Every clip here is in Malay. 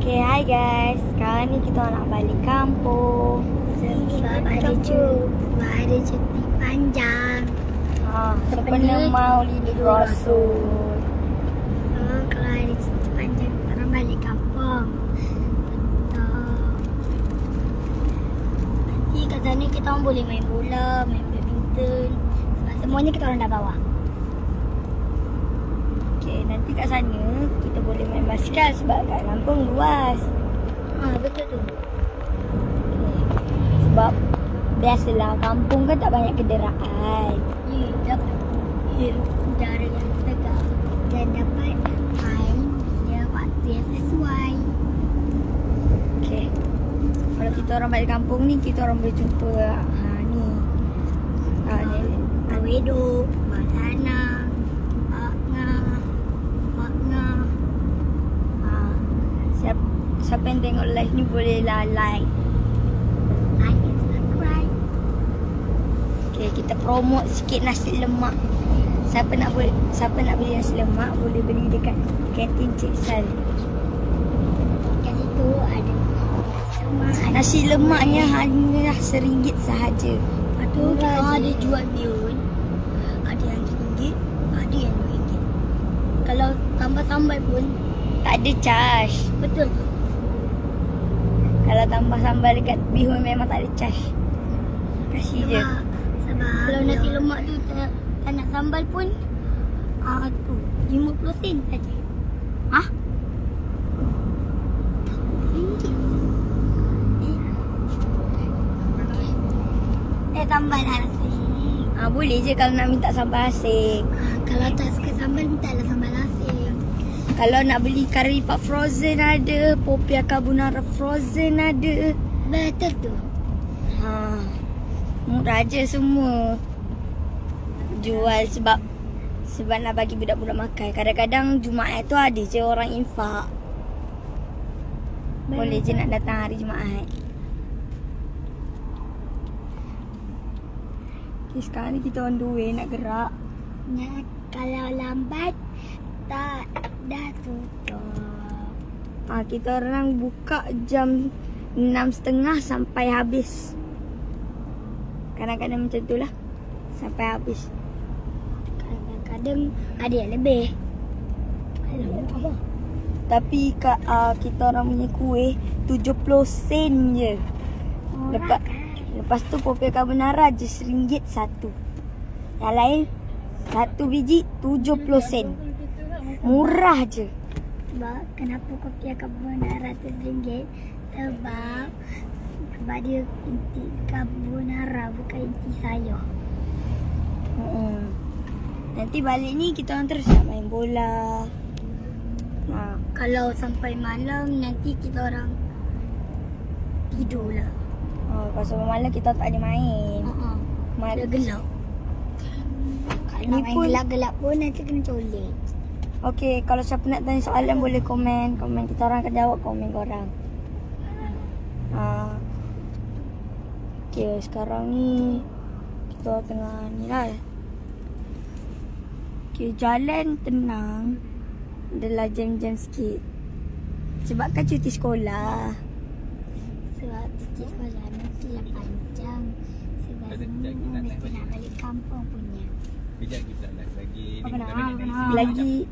Okay, hi guys. Sekarang ni kita nak balik kampung. Sebab ada cuti panjang. Sepenuh Maulid Rasul. So, kalau ada cuti panjang, kita orang balik kampung. Betul. Nanti kat sana kita orang boleh main bola, main badminton. Sebab semuanya kita orang dah bawa. Okay, nanti kat sana kita boleh main basikal sebab kat kampung luas. Betul tu. Sebab biasalah kampung kan tak banyak kenderaan. Dapat hirup udara yang segar dan dapat main pada waktu yang sesuai. Okay. Kalau kita orang balik kampung ni, kita orang boleh jumpa ni. Awedo, Mak Sana, Mak Nga. Siapa yang tengok live ni boleh lah like. And subscribe. Okay, kita promote sikit nasi lemak. Siapa nak beli nasi lemak boleh beli dekat kantin Cik Sal. Kat situ ada Nasi lemaknya hanya RM1 sahaja. Lepas tu kita ada jual bihun. Ada yang RM1, ada yang RM2. Kalau tambah sambal pun Tak ada charge. betul. Kalau tambah sambal dekat bihun memang tak ada charge. Kasih je. Sebab kalau nasi lemak tu tak nak sambal pun tu 50 sen saja. Tambah lah nasi. Boleh je kalau nak minta sambal asin. Kalau tak suka sambal, minta lah sambal nasi. Kalau nak beli kari pak frozen ada, popia carbonara frozen ada. Betul tu. Murah je semua. Jual sebab nak bagi budak-budak makan. Kadang-kadang Jumaat tu ada je orang infak. Boleh je nak datang hari Jumaat. Okay, sekarang ni kita on the way nak gerak. Kalau lambat, tak dah tutup. Kita orang buka jam 6.30 sampai habis. Kadang-kadang macam tu lah. Sampai habis. Kadang-kadang ada yang lebih. Tapi kita orang punya kuih 70 sen je. Lepas tu popia carbonara je RM1 satu. Yang lain satu biji 70 sen. Murah je. Sebab kenapa kopi carbonara tu RM1? Sebab dia inti carbonara bukan inti sayur. Nanti balik ni kita orang terus nak main bola. Kalau sampai malam nanti kita orang tidur lah. Kalau sampai malam kita tak ada main. Dah gelap. Kalau Ni nak main pun- gelap-gelap pun nanti kena colek. Okay, kalau siapa nak tanya soalan boleh komen. Kita orang akan jawab komen korang. Okay, sekarang ni kita tengah ni lah. Okay, jalan tenang. Adalah jam-jam sikit. Sebab kan cuti sekolah. Sebab cuti sekolah nanti lah panjang. Sebab semua mesti nak balik kampung punya. Kejap kita nak lagi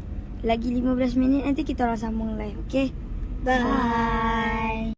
Lagi 15 minit nanti kita orang sambung live. Okay? Bye.